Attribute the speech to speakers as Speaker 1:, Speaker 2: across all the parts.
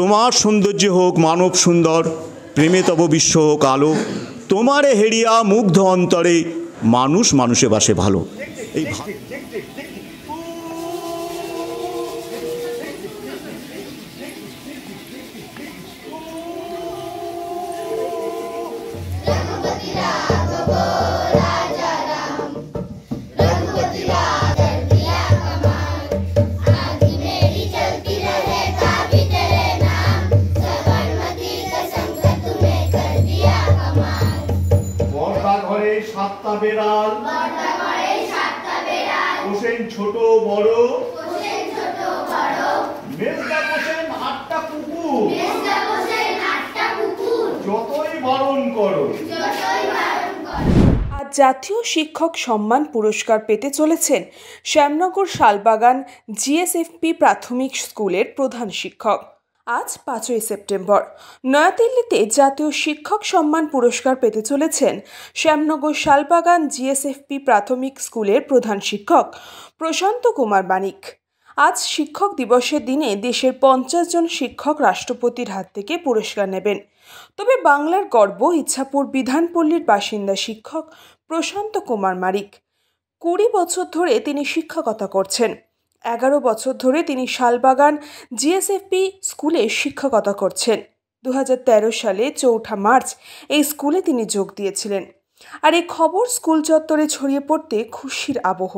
Speaker 1: তোমার সৌন্দর্য হোক মানব সুন্দর, প্রেমে তব বিশ্ব হোক আলো, তোমারে হেরিয়া মুগ্ধ অন্তরে মানুষ মানুষে বাসে ভালো। এই
Speaker 2: সাতটা বেড়াল বসেন ছোট বড়, মেজদা বসেন আটটা কুকুর, যতই বারণ করো।
Speaker 3: আজ জাতীয় শিক্ষক সম্মান পুরস্কার পেতে চলেছেন শ্যামনগর শালবাগান জিএসএফপি প্রাথমিক স্কুলের প্রধান শিক্ষক। আজ 5ই সেপ্টেম্বর নয়াদিল্লিতে জাতীয় শিক্ষক সম্মান পুরস্কার পেতে চলেছেন শ্যামনগর শালবাগান জিএসএফপি প্রাথমিক স্কুলের প্রধান শিক্ষক প্রশান্ত কুমার মানিক। আজ শিক্ষক দিবসের দিনে দেশের 50 জন শিক্ষক রাষ্ট্রপতির হাত থেকে পুরস্কার নেবেন। তবে বাংলার গর্ব ইচ্ছাপুর বিধানপল্লীর বাসিন্দা শিক্ষক প্রশান্ত কুমার মানিক 20 বছর ধরে তিনি শিক্ষকতা করছেন। 11 বছর ধরে তিনি শালবাগান জিএসএফপি স্কুলে শিক্ষকতা করছেন। 2013 সালে 4 মার্চ এই স্কুলে তিনি যোগ দিয়েছিলেন। আর এই খবর স্কুল চত্বরে ছড়িয়ে পড়তে খুশির আবহ।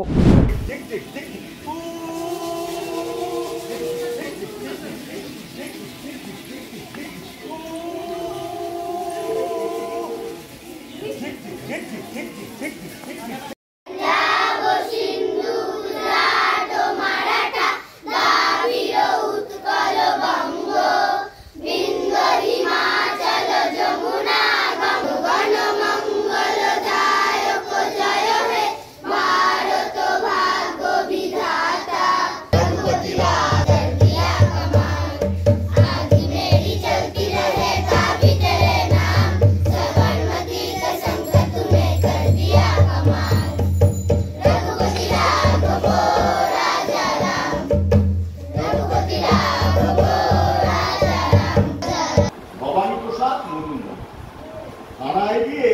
Speaker 2: থানায় গিয়ে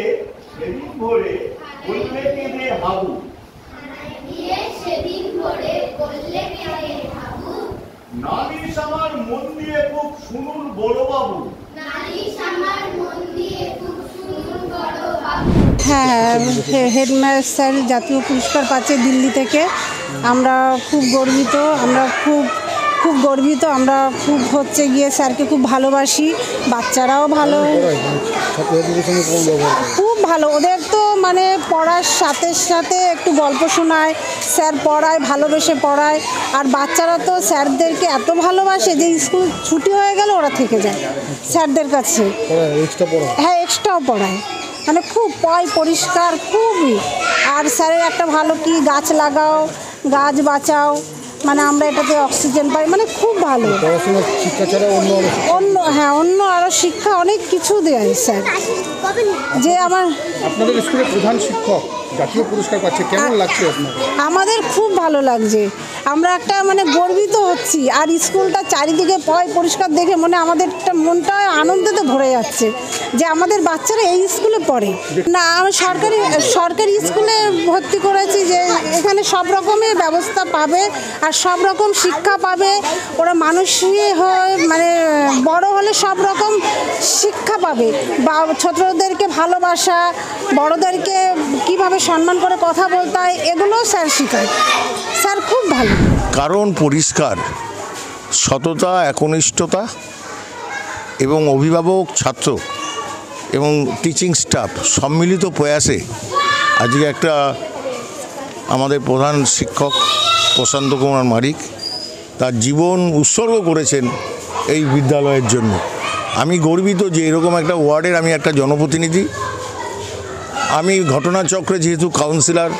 Speaker 2: সেদিন ভোরে বললে কেঁদে হাবু, নালিশ আমার মন দিয়ে খুব শুনুন বড় বাবু।
Speaker 4: হ্যাঁ, হেডমাস্টার জাতীয় পুরস্কার পাচ্ছে দিল্লি থেকে। আমরা খুব গর্বিত, আমরা খুব গর্বিত। আমরা খুব হচ্ছে গিয়ে স্যারকে খুব ভালোবাসি, বাচ্চারাও ভালো, খুব ভালো। ওদের তো মানে পড়ার সাথে সাথে একটু গল্প শোনায়, স্যার পড়ায়, ভালোবেসে পড়ায়। আর বাচ্চারা তো স্যারদেরকে এত ভালোবাসে যে স্কুল ছুটি হয়ে গেলে ওরা থেকে যায় স্যারদের কাছে। হ্যাঁ, এক্সট্রাও পড়ায়, মানে খুব পরিষ্কার খুবই। আর স্যারের একটা ভালো কি গাছ লাগাও, গাছ বাঁচাও, মানে আমরা এটাতে অক্সিজেন পাই, মানে খুব ভালো। অন্য আরো শিক্ষা অনেক কিছু দেয় স্যার। যে
Speaker 5: আপনাদের স্কুলের প্রধান শিক্ষক জাতীয় পুরস্কার পাচ্ছে, কেমন লাগছে আপনাদের?
Speaker 4: আমাদের খুব ভালো লাগছে, আমরা একটা মানে গর্বিত হচ্ছি। আর স্কুলটা চারিদিকে পরিষ্কার দেখে মনে আমাদের একটা মনটা আনন্দতে ভরে যাচ্ছে যে আমাদের বাচ্চারা এই স্কুলে পড়ে। না, আমি সরকারি স্কুলে ভর্তি করেছি, যে এখানে সব রকমের ব্যবস্থা পাবে আর সব রকম শিক্ষা পাবে। ওরা মানুষই হয়, মানে বড় হলে সব রকম শিক্ষা পাবে। ছোটদেরকে ভালোবাসা, বড়দেরকে কিভাবে সম্মান করে কথা বলতে হয়, এগুলো স্যার শেখায়। স্যার খুব ভালো।
Speaker 6: কারণ পরিষ্কার, সততা, একনিষ্ঠতা এবং অভিভাবক, ছাত্র এবং টিচিং স্টাফ সম্মিলিত প্রয়াসে আজকে একটা আমাদের প্রধান শিক্ষক প্রশান্ত কুমার মানিক তার জীবন উৎসর্গ করেছেন এই বিদ্যালয়ের জন্য। আমি গর্বিত যে এরকম একটা ওয়ার্ডের আমি একটা জনপ্রতিনিধি। আমি ঘটনাচক্রে যেহেতু কাউন্সিলর,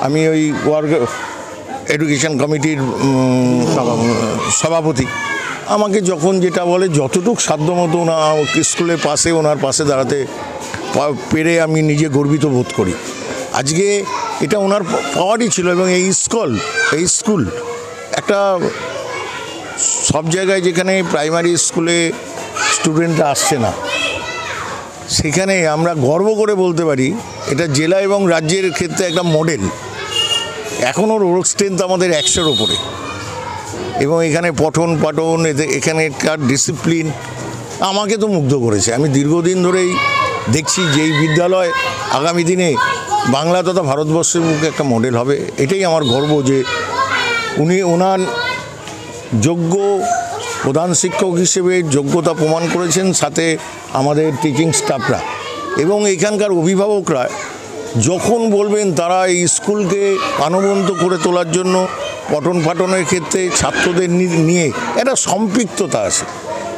Speaker 6: আমি ওই ওয়ার্ড এডুকেশন কমিটির সভাপতি। আমাকে যখন যেটা বলে যতটুকু সাধ্যমতো স্কুলের পাশে ওনার পাশে দাঁড়াতে পেরে আমি নিজে গর্বিত বোধ করি। আজকে এটা ওনার পাওয়ারই ছিল এবং এই স্কুল একটা সব জায়গায় যেখানে প্রাইমারি স্কুলে স্টুডেন্টরা আসছে না, সেখানে আমরা গর্ব করে বলতে পারি এটা জেলা এবং রাজ্যের ক্ষেত্রে একটা মডেল। এখনও রোল স্ট্রেংথ আমাদের 100-র ওপরে, এবং এখানে পঠন পাঠন এখানকার ডিসিপ্লিন আমাকে তো মুগ্ধ করেছে। আমি দীর্ঘদিন ধরেই দেখছি যে এই বিদ্যালয় আগামী দিনে বাংলা তথা ভারতবর্ষের মুখে একটা মডেল হবে। এটাই আমার গর্ব যে ওনার যোগ্য প্রধান শিক্ষক হিসেবে যোগ্যতা প্রমাণ করেছেন, সাথে আমাদের টিচিং স্টাফরা এবং এখানকার অভিভাবকরা যখন বলবেন তারা এই স্কুলকে প্রাণবন্ত করে তোলার জন্য পঠন পাঠনের ক্ষেত্রে ছাত্রদের নিয়ে একটা সম্পৃক্ততা আছে।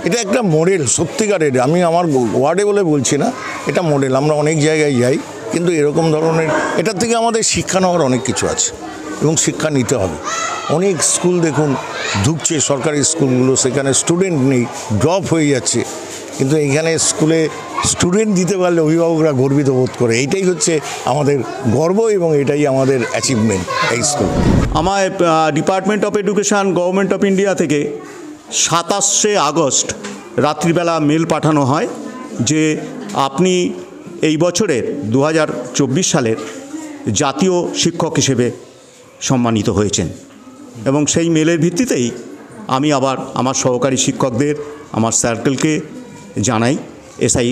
Speaker 6: এটা একটা মডেল সত্যিকারের। আমি আমার ওয়ার্ডে বলে বলছি না, এটা মডেল। আমরা অনেক জায়গায় যাই, কিন্তু এরকম ধরনের এটার থেকে আমাদের শিক্ষা নেওয়ার অনেক কিছু আছে এবং শিক্ষা নিতে হবে। অনেক স্কুল দেখুন ঢুকছে, সরকারি স্কুলগুলো, সেখানে স্টুডেন্ট নেই, ড্রপ হয়ে যাচ্ছে, কিন্তু এইখানে স্কুলে স্টুডেন্ট দিতে পারলে অভিভাবকরা গর্বিত বোধ করে। এইটাই হচ্ছে আমাদের গর্ব এবং এটাই আমাদের অ্যাচিভমেন্ট এই স্কুল।
Speaker 1: আমায় department of education government of India থেকে 27শে আগস্ট রাত্রিবেলা মেল পাঠানো হয় যে আপনি এই বছরের 2024 সালের জাতীয় শিক্ষক হিসেবে সম্মানিত হয়েছেন, এবং সেই মেলের ভিত্তিতেই আমি আবার আমার সহকারী শিক্ষকদের আমার সার্কেলকে জানাই, এসআই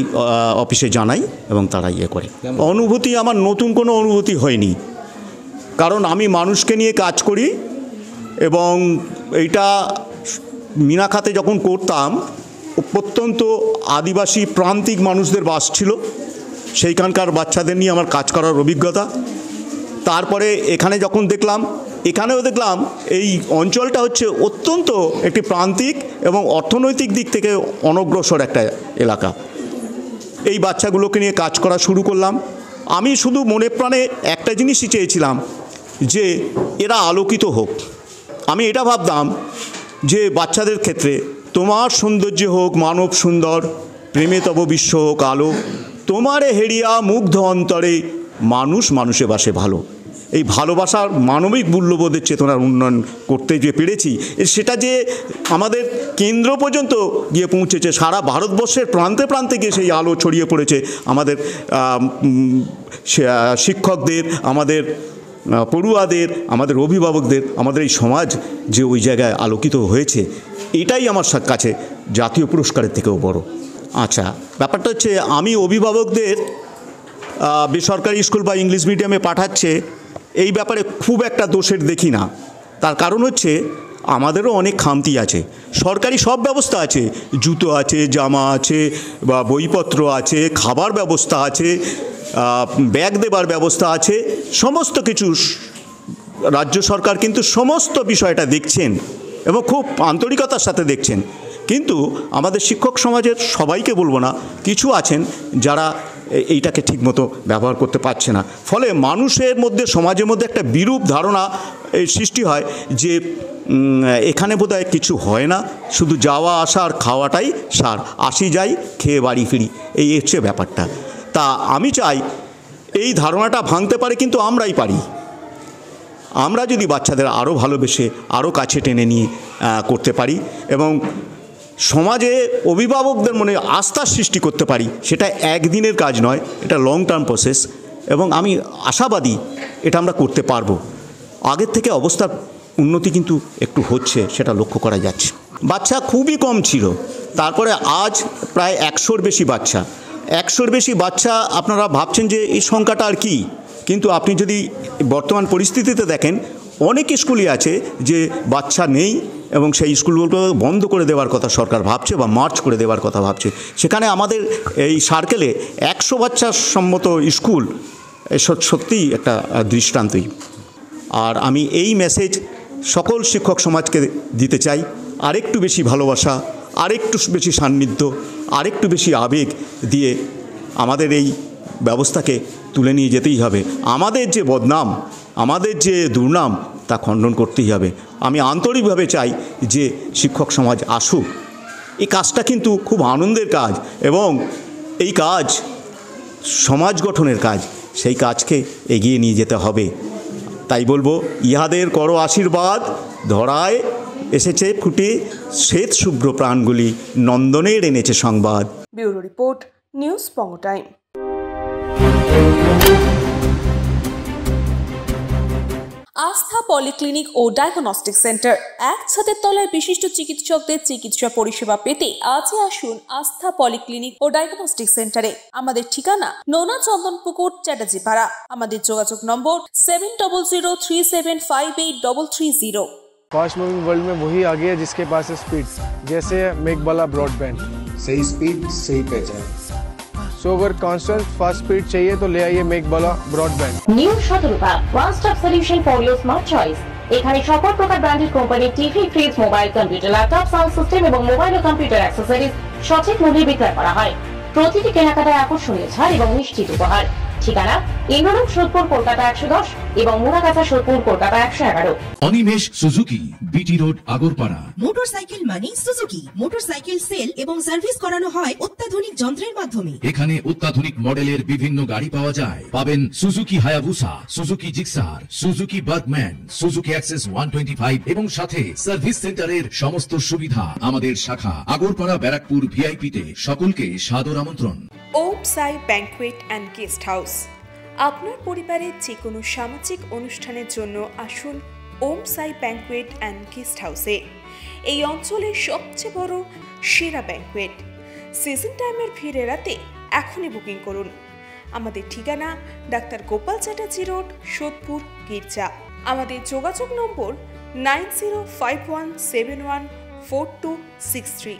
Speaker 1: অফিসে জানাই, এবং তারা ইয়ে করে। অনুভূতি আমার নতুন কোনো অনুভূতি হয়নি, কারণ আমি মানুষকে নিয়ে কাজ করি, এবং এইটা মিনাখাতে যখন করতাম প্রত্যন্ত আদিবাসী প্রান্তিক মানুষদের বাস ছিল, সেইখানকার বাচ্চাদের নিয়ে আমার কাজ করার অভিজ্ঞতা। তারপরে এখানে যখন দেখলাম, এখানেও দেখলাম এই অঞ্চলটা হচ্ছে অত্যন্ত একটি প্রান্তিক এবং অর্থনৈতিক দিক থেকে অনগ্রসর একটা এলাকা। এই বাচ্চাগুলোকে নিয়ে কাজ করা শুরু করলাম। আমি শুধু মনে প্রাণে একটা জিনিসই চেয়েছিলাম যে এরা আলোকিত হোক। আমি এটা ভাবতাম যে বাচ্চাদের ক্ষেত্রে তোমার সৌন্দর্য হোক মানব সুন্দর, প্রেমে তব বিশ্ব হোক আলো, তোমারে হেরিয়া মুগ্ধ অন্তরে মানুষ মানুষে বাসে ভালো। এই ভালোবাসার মানবিক মূল্যবোধের চেতনার উন্নয়ন করতে যে পেরেছি, সেটা যে আমাদের কেন্দ্র পর্যন্ত গিয়ে পৌঁছেছে, সারা ভারতবর্ষের প্রান্তে প্রান্তে গিয়ে সেই আলো ছড়িয়ে পড়েছে। আমাদের শিক্ষকদের, আমাদের পড়ুয়াদের, আমাদের অভিভাবকদের, আমাদের এই সমাজ যে ওই জায়গায় আলোকিত হয়েছে, এটাই আমার কাছে জাতীয় পুরস্কারের থেকেও বড়। আচ্ছা, ব্যাপারটা হচ্ছে আমি অভিভাবকদের বেসরকারি স্কুল বা ইংলিশ মিডিয়ামে পাঠাচ্ছে এই ব্যাপারে খুব একটা দোষের দেখি না। তার কারণ হচ্ছে আমাদেরও অনেক খামতি আছে। সরকারি সব ব্যবস্থা আছে, জুতো আছে, জামা আছে, বা বইপত্র আছে, খাবার ব্যবস্থা আছে, ব্যাগ দেবার ব্যবস্থা আছে, সমস্ত কিছু রাজ্য সরকার কিন্তু সমস্ত বিষয়টা দেখছেন এবং খুব আন্তরিকতার সাথে দেখছেন। কিন্তু আমাদের শিক্ষক সমাজের সবাইকে বলবো না, কিছু আছেন যারা এইটাকে ঠিকমতো ব্যবহার করতে পারছে না। ফলে মানুষের মধ্যে, সমাজের মধ্যে একটা বিরূপ ধারণা সৃষ্টি হয় যে এখানে বোধহয় কিছু হয় না, শুধু যাওয়া আসা আর খাওয়াটাই সার, আসি যাই খেয়ে বাড়ি ফিরি, এই হচ্ছে ব্যাপারটা। তা আমি চাই এই ধারণাটা ভাঙতে পারে কিন্তু আমরাই পারি। আমরা যদি বাচ্চাদের আরও ভালোবেসে আরও কাছে টেনে নিয়ে করতে পারি এবং সমাজে অভিভাবকদের মনে আস্থার সৃষ্টি করতে পারি, সেটা একদিনের কাজ নয়, এটা লং টার্ম প্রসেস, এবং আমি আশাবাদী এটা আমরা করতে পারবো। আগের থেকে অবস্থার উন্নতি কিন্তু একটু হচ্ছে, সেটা লক্ষ্য করা যাচ্ছে। বাচ্চা খুবই কম ছিল, তারপরে আজ প্রায় 100-র বেশি বাচ্চা। 100-র বেশি বাচ্চা, আপনারা ভাবছেন যে এই সংখ্যাটা আর কি, কিন্তু আপনি যদি বর্তমান পরিস্থিতিতে দেখেন অনেক স্কুলই আছে যে বাচ্চা নেই এবং সেই স্কুলগুলো বন্ধ করে দেওয়ার কথা সরকার ভাবছে বা মার্চ করে দেওয়ার কথা ভাবছে। সেখানে আমাদের এই সার্কেলে 100 বাচ্চার সম্মত স্কুল সত্যিই একটা দৃষ্টান্তই। আর আমি এই মেসেজ সকল শিক্ষক সমাজকে দিতে চাই, আরেকটু বেশি ভালোবাসা, আরেকটু বেশি সান্নিধ্য, আরেকটু বেশি আবেগ দিয়ে আমাদের এই ব্যবস্থাকে তুলে নিয়ে যেতেই হবে। আমাদের যে বদনাম, আমাদের যে দুর্নাম, তা খণ্ডন করতেই হবে। আমি আন্তরিকভাবে চাই যে শিক্ষক সমাজ আসুক। এই কাজটা কিন্তু খুব আনন্দের কাজ এবং এই কাজ সমাজ গঠনের কাজ, সেই কাজকে এগিয়ে নিয়ে যেতে হবে। তাই বলবো, ইহাদের করো আশীর্বাদ, ধরায় এসেছে ফুটে শ্বেত শুভ্র প্রাণগুলি নন্দনের এনেছে সংবাদ।
Speaker 3: ব্যুরো রিপোর্ট, নিউজ পঙ্গ টাইম। আস্থা পলিক্লিনিক ও ডায়াগনস্টিক সেন্টার, এক ছাদের তলায় বিশিষ্ট চিকিৎসকদের চিকিৎসা পরিষেবা পেতে আজই আসুন আস্থা পলিক্লিনিক ও ডায়াগনস্টিক সেন্টারে। আমাদের ঠিকানা নোনা চন্দনপুকুর, চ্যাটার্জিপাড়া। আমাদের যোগাযোগ নম্বর 7003758330।
Speaker 7: फास्ट मूविंग वर्ल्ड में वही आगे है जिसके पास है स्पीड, जैसे मेघबाला ब्रॉडबैंड।
Speaker 8: सही स्पीड सही पहचान।
Speaker 7: सो अगर कांस्टेंट फास्ट स्पीड चाहिए तो ले आइए Meghbala broadband.
Speaker 9: New Shatarupa one stop solution for your smart choice. এখানে সকল প্রকার ব্র্যান্ডেড কোম্পানির TV, fridge, mobile, computer, laptop, sound system এবং মোবাইল ও কম্পিউটার অ্যাক্সেসরিজ সঠিক মূল্যে বিক্রয় করা হয়। প্রতিটি কেনাকাটায় আকর্ষণীয় ছাড় এবং নিশ্চিত উপহার। ঠিকানা ইন্দ্রনগর, সোদপুর, কলকাতা 110 এবং Muragachha, Sodepur, Kolkata 111।
Speaker 10: Animesh Suzuki, BT road, Agarpara.
Speaker 11: Motorcycle মানে সুজুকি। মোটরসাইকেল সেল এবং সার্ভিস করানো হয় অত্যাধুনিক যন্ত্রের মাধ্যমে।
Speaker 10: এখানে অত্যাধুনিক মডেলের বিভিন্ন গাড়ি পাওয়া যায়। পাবেন Suzuki Hayabusa, Suzuki Gixxer, Suzuki Bergman, Suzuki access 125 এবং সাথে সার্ভিস সেন্টারের সমস্ত সুবিধা। আমাদের শাখা আগরপাড়া, ব্যারাকপুর ভিআইপিতে। সকলকে সাদর আমন্ত্রণ।
Speaker 3: ওম সাই ব্যাংকুয়েট অ্যান্ড গেস্ট হাউস। আপনার পরিবারের যে কোনো সামাজিক অনুষ্ঠানের জন্য আসুন ওম সাই ব্যাংকুয়েট অ্যান্ড গেস্ট হাউসে। এই অঞ্চলের সবচেয়ে বড় সেরা ব্যাংকুয়েট। সিজন টাইমের ভিড় এড়াতে এখনই বুকিং করুন। আমাদের ঠিকানা ডাক্তার গোপাল চ্যাটার্জি রোড, সোদপুর, গির্জা। আমাদের যোগাযোগ নম্বর 9051714263।